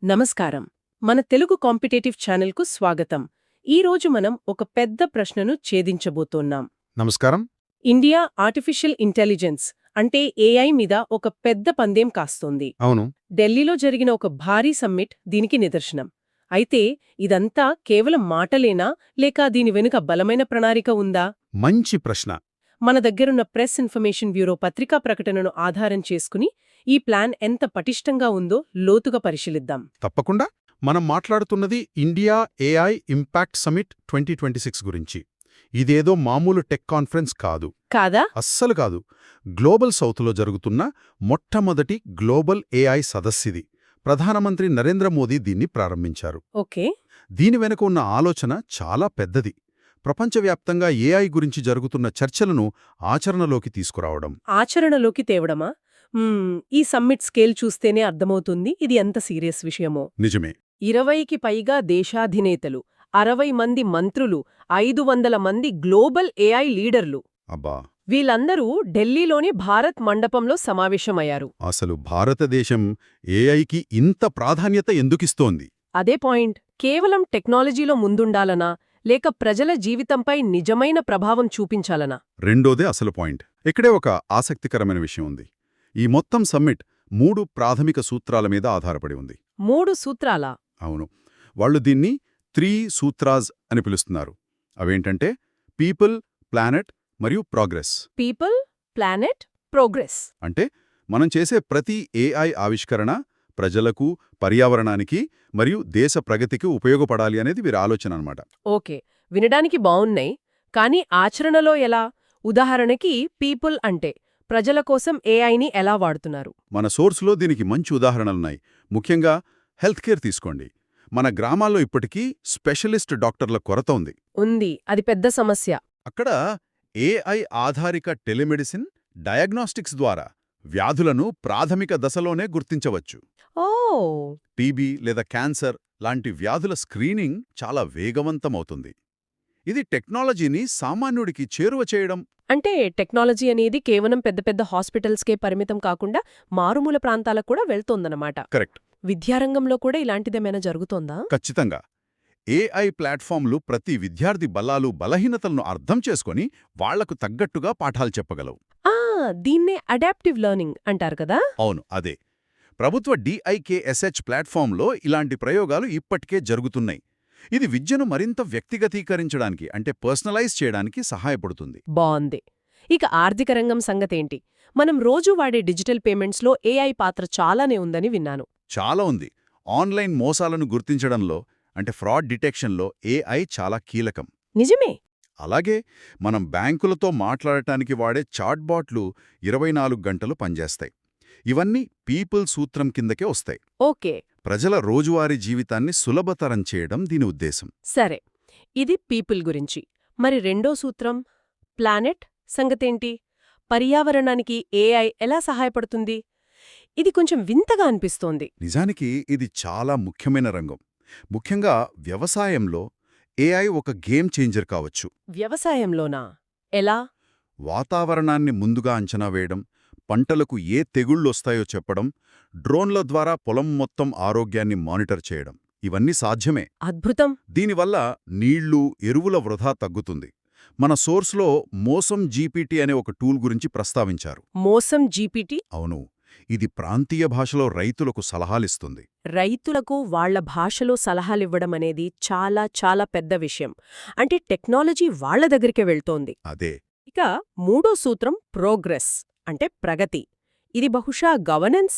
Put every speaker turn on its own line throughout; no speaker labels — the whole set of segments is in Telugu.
నమస్కారం. మన తెలుగు కాంపిటేటివ్ ఛానల్కు స్వాగతం. ఈరోజు మనం ఒక పెద్ద ప్రశ్నను ఛేదించబోతున్నాం.
నమస్కారం.
ఇండియా ఆర్టిఫిషియల్ ఇంటెలిజెన్స్ అంటే ఏఐ మీద ఒక పెద్ద పందెం కాస్తోంది.
అవును,
ఢిల్లీలో జరిగిన ఒక భారీ సమ్మిట్ దీనికి నిదర్శనం. అయితే ఇదంతా కేవలం మాటలేనా లేక దీని వెనుక బలమైన ప్రణాళిక ఉందా?
మంచి ప్రశ్న.
మన దగ్గరున్న ప్రెస్ ఇన్ఫర్మేషన్ బ్యూరో పత్రికా ప్రకటనను ఆధారం చేసుకుని ఈ ప్లాన్ ఎంత పటిష్టంగా ఉందో లోతుగా పరిశీలిద్దాం.
తప్పకుండా. మనం మాట్లాడుతున్నది ఇండియా ఏఐ ఇంపాక్ట్ సమిట్ 2026 గురించి. ఇదేదో మామూలు టెక్ కాన్ఫరెన్స్ కాదు.
కాదా?
అస్సలు కాదు. గ్లోబల్ సౌత్లో జరుగుతున్న మొట్టమొదటి గ్లోబల్ ఏఐ సదస్సిది. ప్రధానమంత్రి నరేంద్ర మోదీ దీన్ని ప్రారంభించారు.
ఓకే.
దీని వెనుక ఉన్న ఆలోచన చాలా పెద్దది. ప్రపంచవ్యాప్తంగా ఏఐ గురించి జరుగుతున్న చర్చలను ఆచరణలోకి తీసుకురావడం.
ఆచరణలోకి తేవడమా? ఈ సమ్మిట్ స్కేల్ చూస్తేనే అర్థమవుతుంది ఇది ఎంత సీరియస్ విషయమో.
నిజమే.
20కి పైగా దేశాధినేతలు, 60 మంది మంత్రులు, 500 మంది గ్లోబల్ ఏఐ లీడర్లు.
అబ్బా!
వీళ్ళందరూ ఢిల్లీలోని భారత్ మండపంలో సమావేశమయ్యారు.
అసలు భారతదేశం ఏఐకి ఇంత ప్రాధాన్యత ఎందుకిస్తోంది?
అదే పాయింట్. కేవలం టెక్నాలజీలో ముందుండాలనా లేక ప్రజల జీవితంపై నిజమైన ప్రభావం చూపించాలనా?
రెండోదే అసలు పాయింట్. ఇక్కడే ఒక ఆసక్తికరమైన విషయం ఉంది. ఈ మొత్తం సమ్మిట్ 3 ప్రాథమిక సూత్రాల మీద ఆధారపడి ఉంది.
3 సూత్రాలా?
అవును. వాళ్ళు దీన్ని 3 సూత్రాస్ అని పిలుస్తున్నారు. అవేంటంటే పీపుల్, ప్లానెట్ మరియు ప్రోగ్రెస్.
People, planet, progress.
అంటే మనం చేసే ప్రతి ఏఐ ఆవిష్కరణ ప్రజలకు, పర్యావరణానికి మరియు దేశ ప్రగతికి ఉపయోగపడాలి అనేది వీరి ఆలోచన అన్నమాట.
ఓకే, వినడానికి బావున్నాయి. కానీ ఆచరణలో ఎలా? ఉదాహరణకి పీపుల్ అంటే ప్రజల కోసం ఏఐని ఎలా వాడుతున్నారు?
మన సోర్సులో దీనికి మంచి ఉదాహరణలున్నాయి. ముఖ్యంగా హెల్త్ కేర్ తీసుకోండి. మన గ్రామాల్లో ఇప్పటికీ స్పెషలిస్ట్ డాక్టర్ల కొరత ఉంది.
ఉంది, అది పెద్ద సమస్య.
అక్కడ ఏఐ ఆధారిత టెలిమెడిసిన్, డయాగ్నోస్టిక్స్ ద్వారా వ్యాధులను ప్రాథమిక దశలోనే గుర్తించవచ్చు.
ఓ!
టీబీ లేదా క్యాన్సర్ లాంటి వ్యాధుల స్క్రీనింగ్ చాలా వేగవంతమవుతుంది. ఇది టెక్నాలజీని సామాన్యుడికి చేరువ చేయడం.
అంటే టెక్నాలజీ అనేది కేవలం పెద్ద పెద్ద హాస్పిటల్స్కే పరిమితం కాకుండా మారుమూల ప్రాంతాలకు కూడా వెళ్తోందన్నమాట.
కరెక్ట్.
విద్యారంగంలో కూడా ఇలాంటిదేమైనా జరుగుతోందా?
ఖచ్చితంగా. ఏఐ ప్లాట్ఫామ్లు ప్రతి విద్యార్థి బలాలు, బలహీనతలను అర్థం చేసుకొని వాళ్లకు తగ్గట్టుగా పాఠాలు చెప్పగలవు.
దీన్నే అడాప్టివ్ లెర్నింగ్ అంటారు కదా?
అవును, అదే. ప్రభుత్వ డిఐకేఎస్హెచ్ ప్లాట్ఫామ్లో ఇలాంటి ప్రయోగాలు ఇప్పటికే జరుగుతున్నాయి. ఇది విద్యను మరింత వ్యక్తిగతీకరించడానికి అంటే పర్సనలైజ్ చేయడానికి సహాయపడుతుంది.
బావుంది. ఇక ఆర్థిక రంగం సంగతేంటి? మనం రోజూ వాడే డిజిటల్ పేమెంట్స్లో ఏఐ పాత్ర చాలానే ఉందని విన్నాను.
చాలా ఉంది. ఆన్లైన్ మోసాలను గుర్తించడంలో అంటే ఫ్రాడ్ డిటెక్షన్లో ఏఐ చాలా కీలకం.
నిజమే.
అలాగే మనం బ్యాంకులతో మాట్లాడటానికి వాడే చాట్బాట్లు 24 గంటలు పనిచేస్తాయి. ఇవన్నీ పీపుల్ సూత్రం కిందకే వస్తాయి.
ఓకే.
ప్రజల రోజువారీ జీవితాన్ని సులభతరం చేయడం దీని ఉద్దేశం.
సరే, ఇది పీపుల్ గురించి. మరి రెండో సూత్రం ప్లానెట్ సంగతేంటి? పర్యావరణానికి ఏఐ ఎలా సహాయపడుతుంది? ఇది కొంచెం వింతగా అనిపిస్తోంది.
నిజానికి ఇది చాలా ముఖ్యమైన రంగం. ముఖ్యంగా వ్యవసాయంలో ఏఐ ఒక గేమ్ చేంజర్ కావచ్చు.
వ్యవసాయంలోనా? ఎలా?
వాతావరణాన్ని ముందుగా అంచనా వేయడం, పంటలకు ఏ తెగుళ్ళొస్తాయో చెప్పడం, డ్రోన్ల ద్వారా పొలం మొత్తం ఆరోగ్యాన్ని మానిటర్ చేయడం ఇవన్నీ సాధ్యమే.
అద్భుతం.
దీనివల్ల నీళ్లు, ఎరువుల వృధా తగ్గుతుంది. మన సోర్స్లో మోసం జీపీటీ అనే ఒక టూల్ గురించి ప్రస్తావించారు.
మోసం జీపీటీ?
అవును. ఇది ప్రాంతీయ భాషలో రైతులకు సలహాలిస్తుంది.
రైతులకు వాళ్ల భాషలో సలహాలివ్వడమనేది చాలా చాలా పెద్ద విషయం. అంటే టెక్నాలజీ వాళ్ల దగ్గరికే వెళ్తోంది.
అదే.
ఇక మూడో సూత్రం ప్రోగ్రెస్ అంటే ప్రగతి. ఇది బహుశా గవర్నెన్స్,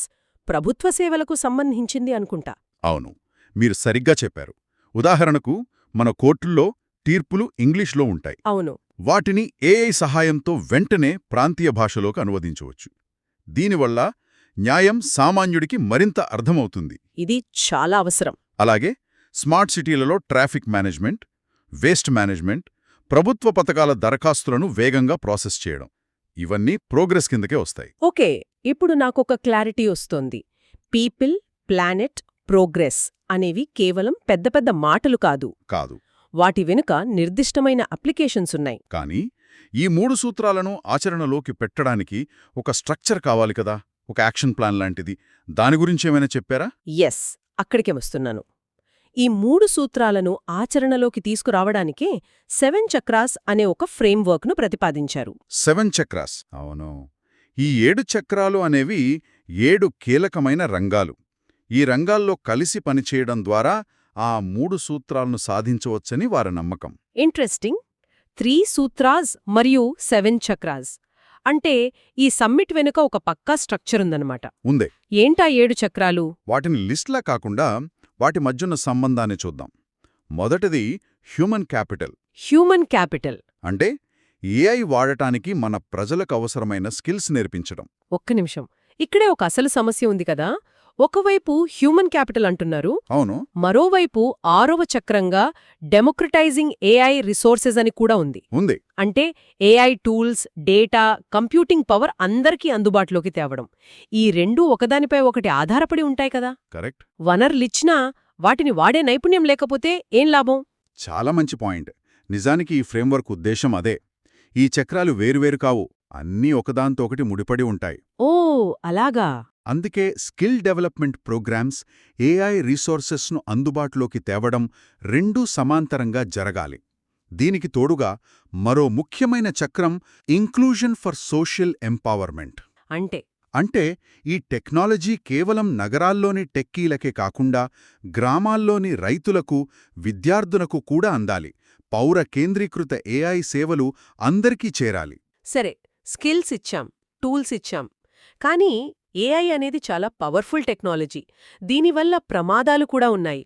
ప్రభుత్వ సేవలకు సంబంధించింది అనుకుంటా.
అవును, మీరు సరిగ్గా చెప్పారు. ఉదాహరణకు మన కోర్టుల్లో తీర్పులు ఇంగ్లీష్లో ఉంటాయి.
అవును.
వాటిని ఏఐ సహాయంతో వెంటనే ప్రాంతీయ భాషలోకి అనువదించవచ్చు. దీనివల్ల న్యాయం సామాన్యుడికి మరింత అర్థమవుతుంది.
ఇది చాలా అవసరం.
అలాగే స్మార్ట్ సిటీలలో ట్రాఫిక్ మేనేజ్మెంట్, వేస్ట్ మేనేజ్మెంట్, ప్రభుత్వ పథకాల దరఖాస్తులను వేగంగా ప్రాసెస్ చేయడం ఇవన్నీ ప్రోగ్రెస్ కిందకే వస్తాయి.
ఓకే, ఇప్పుడు నాకొక క్లారిటీ వస్తోంది. పీపుల్, ప్లానెట్, ప్రోగ్రెస్ అనేవి కేవలం పెద్ద పెద్ద మాటలు కాదు. వాటి వెనుక నిర్దిష్టమైన అప్లికేషన్స్ ఉన్నాయి.
కానీ ఈ 3 సూత్రాలను ఆచరణలోకి పెట్టడానికి ఒక స్ట్రక్చర్ కావాలి కదా, ఒక యాక్షన్ ప్లాన్ లాంటిది. దాని గురించేమైనా చెప్పారా?
ఎస్, అక్కడికే వస్తున్నాను. ఈ 3 సూత్రాలను ఆచరణలోకి తీసుకురావడానికే 7 చక్రాస్ అనే ఒక ఫ్రేమ్వర్క్ను ప్రతిపాదించారు.
7 చక్రాస్ అవును. ఈ 7 చక్రాలు అనేవి 7 కీలకమైన రంగాలు. ఈ రంగాల్లో కలిసి పనిచేయడం ద్వారా ఆ 3 సూత్రాలను సాధించవచ్చని వారి నమ్మకం.
ఇంట్రెస్టింగ్. 3 సూత్రాస్ మరియు 7 చక్రాస్ అంటే ఈ సమ్మిట్ వెనుక ఒక పక్కా స్ట్రక్చర్ ఉందన్నమాట.
ఉందే.
ఏంటా 7 చక్రాలు?
వాటిని లిస్ట్లా కాకుండా వాటి మధ్యున్న సంబంధాన్ని చూద్దాం. మొదటిది హ్యూమన్ క్యాపిటల్.
హ్యూమన్ క్యాపిటల్
అంటే ఏఐ వాడటానికి మన ప్రజలకు అవసరమైన స్కిల్స్ నేర్పించడం.
ఒక్క నిమిషం, ఇక్కడే ఒక అసలు సమస్య ఉంది కదా. ఒకవైపు హ్యూమన్ క్యాపిటల్ అంటున్నారు,
అవును,
మరోవైపు 6వ చక్రంగా డెమోక్రటైజింగ్ ఏఐ రిసోర్సెస్ అని కూడా ఉంది.
ఉంది.
అంటే AI tools, data, computing power అందరికీ అందుబాటులోకి తేవడం. ఈ రెండూ ఒకదానిపై ఒకటి ఆధారపడి ఉంటాయి కదా.
కరెక్ట్.
వనరులిచ్చినా వాటిని వాడే నైపుణ్యం లేకపోతే ఏం లాభం?
చాలా మంచి పాయింట్. నిజానికి ఈ ఫ్రేమ్వర్క్ ఉద్దేశం అదే. ఈ చక్రాలు వేరువేరు కావు, అన్నీ ఒకదాంతో ఒకటి ముడిపడి ఉంటాయి.
ఓ అలాగా.
అందుకే స్కిల్ డెవలప్మెంట్ ప్రోగ్రామ్స్, ఏఐ రీసోర్సెస్ను అందుబాటులోకి తేవడం రెండూ సమాంతరంగా జరగాలి. దీనికి తోడుగా మరో ముఖ్యమైన చక్రం ఇంక్లూజన్ ఫర్ సోషల్ ఎంపవర్మెంట్. అంటే ఈ టెక్నాలజీ కేవలం నగరాల్లోని టెక్కీలకే కాకుండా గ్రామాల్లోని రైతులకు, విద్యార్థులకు కూడా అందాలి. పౌర కేంద్రీకృత ఏఐ సేవలు అందరికీ చేరాలి.
సరే, స్కిల్స్ ఇచ్చాం, టూల్స్ ఇచ్చాం. కానీ ఏఐ అనేది చాలా పవర్ఫుల్ టెక్నాలజీ. దీనివల్ల ప్రమాదాలు కూడా ఉన్నాయి.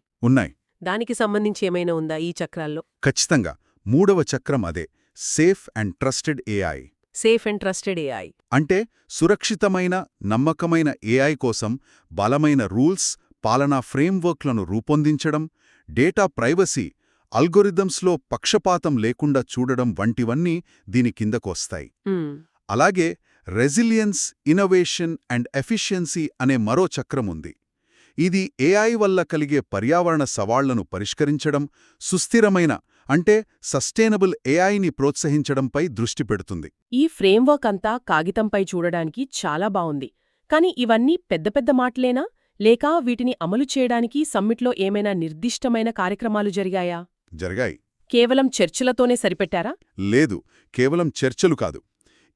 దానికి సంబంధించి ఏమైనా ఉందా ఈ చక్రాల్లో?
ఖచ్చితంగా. 3వ చక్రం అదే, safe and trusted AI.
Safe and trusted AI
అంటే సురక్షితమైన, నమ్మకమైన ఏఐ కోసం బలమైన రూల్స్, పాలనా ఫ్రేమ్వర్క్లను రూపొందించడం, డేటా ప్రైవసీ, అల్గోరిథమ్స్లో పక్షపాతం లేకుండా చూడడం వంటివన్నీ దీని కిందకొస్తాయి. అలాగే రెసిలియన్స్, ఇన్నోవేషన్ అండ్ ఎఫిషియన్సీ అనే మరో చక్రం ఉంది. ఇది ఏఐ వల్ల కలిగే పర్యావరణ సవాళ్లను పరిష్కరించడం, సుస్థిరమైన అంటే సస్టైనబుల్ ఏఐని ప్రోత్సహించడంపై దృష్టి పెడుతుంది.
ఈ ఫ్రేమ్వర్క్ అంతా కాగితంపై చూడడానికి చాలా బావుంది. కాని ఇవన్నీ పెద్ద పెద్ద మాటలేనా, లేక వీటిని అమలు చేయడానికి సమ్మిట్లో ఏమైనా నిర్దిష్టమైన కార్యక్రమాలు జరిగాయా?
జరిగాయి.
కేవలం చర్చలతోనే సరిపెట్టారా?
లేదు, కేవలం చర్చలు కాదు.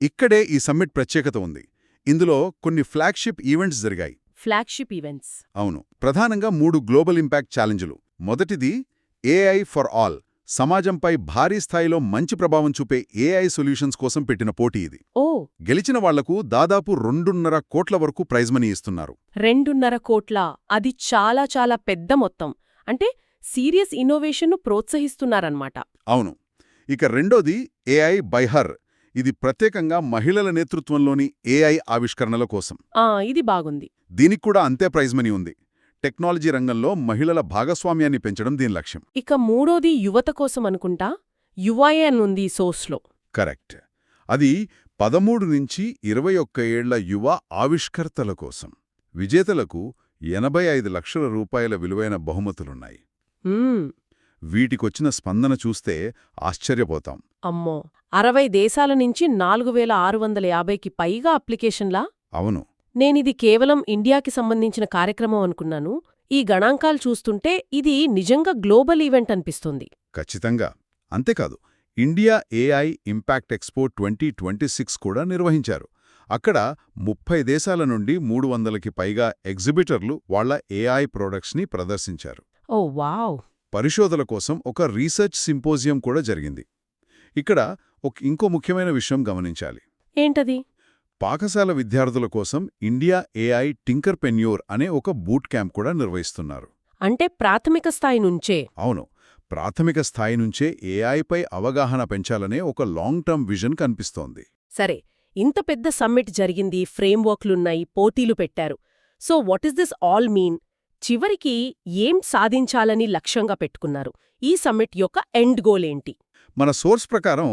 ఇక్కడే ఈ సమ్మిట్ ప్రత్యేకత ఉంది. ఇందులో కొన్ని ఫ్లాగ్షిప్ ఈవెంట్స్ జరిగాయి.
Flagship events?
అవును. ప్రధానంగా 3 గ్లోబల్ ఇంపాక్ట్ ఛాలెంజ్లు. మొదటిది ఏఐ ఫర్ ఆల్, సమాజంపై భారీ స్థాయిలో మంచి ప్రభావం చూపే ఏఐ సొల్యూషన్స్ కోసం పెట్టిన పోటీ ఇది. గెలిచిన వాళ్లకు దాదాపు 2.5 కోట్ల వరకు ప్రైజ్ మనీ ఇస్తున్నారు.
2.5 కోట్ల? అది చాలా చాలా పెద్ద మొత్తం. అంటే సీరియస్ ఇన్నోవేషన్ను ప్రోత్సహిస్తున్నారన్నమాట.
అవును. ఇక రెండోది ఏఐ బై హర్. ఇది ప్రత్యేకంగా మహిళల నేతృత్వంలోని ఏఐ ఆవిష్కరణల కోసం.
ఇది బాగుంది.
దీనికి కూడా అంతే ప్రైజ్ మనీ ఉంది. టెక్నాలజీ రంగంలో మహిళల భాగస్వామ్యాన్ని పెంచడం దీని లక్ష్యం.
ఇక మూడోది యువత కోసం అనుకుంటా. యువఏ అని ఉంది సోర్స్లో.
కరెక్ట్. అది 13 నుంచి 21 ఏళ్ల యువ ఆవిష్కర్తల కోసం. విజేతలకు 85 లక్షల రూపాయల విలువైన బహుమతులున్నాయి. వీటికొచ్చిన స్పందన చూస్తే ఆశ్చర్యపోతాం.
అమ్మో, 60 దేశాల నుంచి 4650కి పైగా అప్లికేషన్లా?
అవును.
నేనిది కేవలం ఇండియాకి సంబంధించిన కార్యక్రమం అనుకున్నాను. ఈ గణాంకాలు చూస్తుంటే ఇది నిజంగా గ్లోబల్ ఈవెంట్ అనిపిస్తుంది.
ఖచ్చితంగా. అంతేకాదు, ఇండియా ఏఐ ఇంపాక్ట్ ఎక్స్పో 2026 కూడా నిర్వహించారు. అక్కడ 30 దేశాల నుండి 300కి పైగా ఎగ్జిబిటర్లు వాళ్ల ఏఐ ప్రొడక్ట్స్ని ప్రదర్శించారు.
ఓ వావ్!
పరిశోధన కోసం ఒక రీసెర్చ్ సింపోజియం కూడా జరిగింది. ఇక్కడ ఇంకో ముఖ్యమైన విషయం గమనించాలి.
ఏంటది?
పాఠశాల విద్యార్థుల కోసం ఇండియా ఏఐ టింకర్పెన్యూర్ అనే ఒక బూట్ క్యాంప్ కూడా నిర్వహిస్తున్నారు.
అంటే ప్రాథమిక స్థాయి నుంచే?
అవును. ప్రాథమిక స్థాయి నుంచే ఏఐపై అవగాహన పెంచాలనే ఒక లాంగ్ టర్మ్ విజన్ కనిపిస్తోంది.
సరే, ఇంత పెద్ద సమ్మిట్ జరిగింది, ఫ్రేమ్వర్క్లున్నాయి, పోటీలు పెట్టారు. So what is this all mean? చివరికి ఏం సాధించాలని లక్ష్యంగా పెట్టుకున్నారు? ఈ సమ్మిట్ యొక్క ఎండ్ గోల్ ఏంటి?
మన సోర్స్ ప్రకారం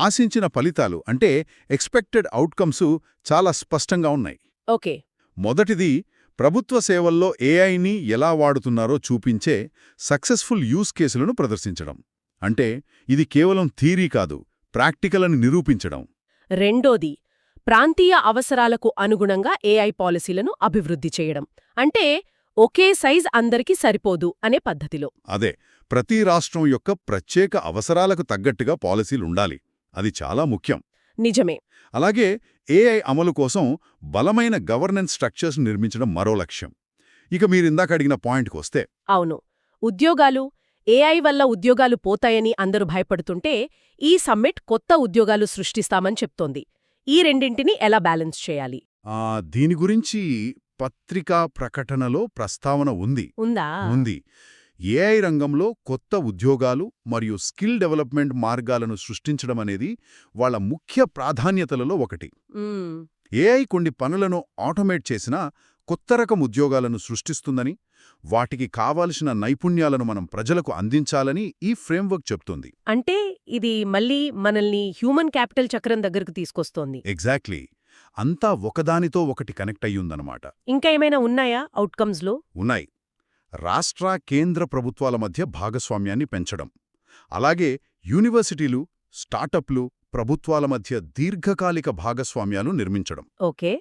ఆశించిన ఫలితాలు అంటే ఎక్స్పెక్టెడ్ అవుట్కమ్స్ చాలా స్పష్టంగా ఉన్నాయి.
ఓకే.
మొదటిది, ప్రభుత్వ సేవల్లో ఏఐని ఎలా వాడుతున్నారో చూపించే సక్సెస్ఫుల్ యూస్ కేసులను ప్రదర్శించడం. అంటే ఇది కేవలం థియరీ కాదు, ప్రాక్టికల్ అని నిరూపించడం.
రెండోది, ప్రాంతీయ అవసరాలకు అనుగుణంగా ఏఐ పాలసీలను అభివృద్ధి చేయడం. అంటే ఒకే సైజ్ అందరికీ సరిపోదు అనే పద్ధతిలో.
అదే, ప్రతి రాష్ట్రం యొక్క ప్రత్యేక అవసరాలకు తగ్గట్టుగా పాలసీలుండాలి. అది చాలా ముఖ్యం.
నిజమే.
అలాగే ఏఐ అమలు కోసం బలమైన గవర్నెన్స్ స్ట్రక్చర్స్ నిర్మించడం మరో లక్ష్యం. ఇక మీరిందాక అడిగిన పాయింట్కి వస్తే,
అవును. ఉద్యోగాలు, ఏఐ వల్ల ఉద్యోగాలు పోతాయని అందరూ భయపడుతుంటే ఈ సమ్మిట్ కొత్త ఉద్యోగాలు సృష్టిస్తామని చెప్తోంది. ఈ రెండింటిని ఎలా బ్యాలెన్స్ చేయాలి?
దీని గురించి పత్రికా ప్రకటనలో ప్రస్తావన ఉంది.
ఉందా?
ఉంది. ఏఐ రంగంలో కొత్త ఉద్యోగాలు మరియు స్కిల్ డెవలప్మెంట్ మార్గాలను సృష్టించడం అనేది వాళ్ళ ముఖ్య ప్రాధాన్యతలలో ఒకటి.
మ్మ్.
ఏఐ కొన్ని పనులను ఆటోమేట్ చేసినా కొత్త రకం ఉద్యోగాలను సృష్టిస్తుందని, వాటికి కావాల్సిన నైపుణ్యాలను మనం ప్రజలకు అందించాలని ఈ ఫ్రేమ్వర్క్ చెప్తుంది.
అంటే ఇది మళ్ళీ మనల్ని హ్యూమన్ క్యాపిటల్ చక్రం దగ్గరకు తీసుకొస్తోంది.
ఎగ్జాక్ట్లీ. అంతా ఒకదానితో ఒకటి కనెక్ట్ అయ్యుందనమాట.
ఇంకా ఏమైనా ఉన్నాయా అవుట్కమ్స్లో?
ఉన్నాయి. రాష్ట్ర, కేంద్ర ప్రభుత్వాల మధ్య భాగస్వామ్యాన్ని పెంచడం, అలాగే యూనివర్సిటీలు, స్టార్టప్లు, ప్రభుత్వాల మధ్య దీర్ఘకాలిక భాగస్వామ్యాలు నిర్మించడం.
ఓకే.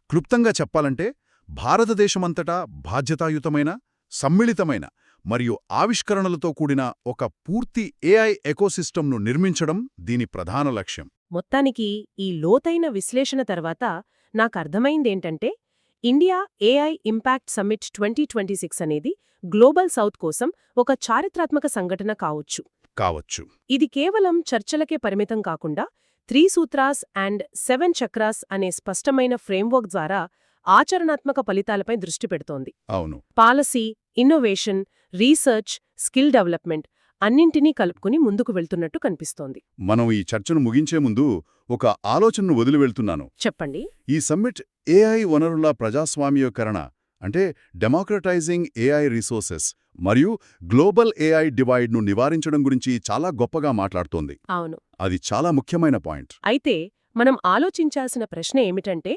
క్లుప్తంగా చెప్పాలంటే భారతదేశమంతటా బాధ్యతాయుతమైన, సమ్మిళితమైన మరియు ఆవిష్కరణలతో కూడిన ఒక పూర్తి ఏఐ ఎకోసిస్టమ్ను నిర్మించడం దీని ప్రధాన లక్ష్యం.
మొత్తానికి ఈ లోతైన విశ్లేషణ తర్వాత నాకర్థమైందేంటంటే ఇండియా ఏఐ ఇంపాక్ట్ సమ్మిట్ 2026 అనేది గ్లోబల్ సౌత్ కోసం ఒక చారిత్రాత్మక సంఘటన కావచ్చు. ఇది కేవలం చర్చలకే పరిమితం కాకుండా 3 సూత్రాస్ అండ్ 7 చక్రాస్ అనే స్పష్టమైన ఫ్రేమ్వర్క్ ద్వారా ఆచరణాత్మక ఫలితాలపై దృష్టి పెడుతోంది.
అవును.
Policy, innovation, research, skill development అన్నింటినీ కలుపుకుని ముందుకు వెళ్తున్నట్టు కనిపిస్తోంది.
మనం ఈ చర్చను ముగించే ముందు ఒక ఆలోచనను వదిలి వెళ్తున్నాను.
చెప్పండి.
ఈ సమ్మిట్ ఏఐ వనరుల ప్రజాస్వామ్యీకరణ అంటే డెమోక్రటైజింగ్ ఏఐ రిసోర్సెస్ మరియు గ్లోబల్ ఏఐ డివైడ్ను నివారించడం గురించి చాలా గొప్పగా మాట్లాడుతోంది.
అవును.
అది చాలా ముఖ్యమైన పాయింట్.
అయితే మనం ఆలోచించాల్సిన ప్రశ్న ఏమిటంటే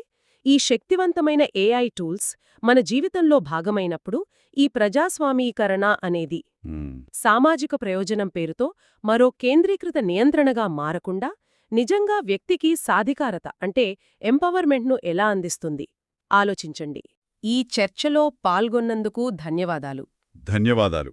ఈ శక్తివంతమైన ఏఐ టూల్స్ మన జీవితంలో భాగమైనప్పుడు ఈ ప్రజాస్వామీకరణ అనేది సామాజిక ప్రయోజనం పేరుతో మరో కేంద్రీకృత నియంత్రణగా మారకుండా నిజంగా వ్యక్తికి సాధికారత అంటే ఎంపవర్మెంట్ను ఎలా అందిస్తుంది? ఆలోచించండి. ఈ చర్చలో పాల్గొన్నందుకు ధన్యవాదాలు.
ధన్యవాదాలు.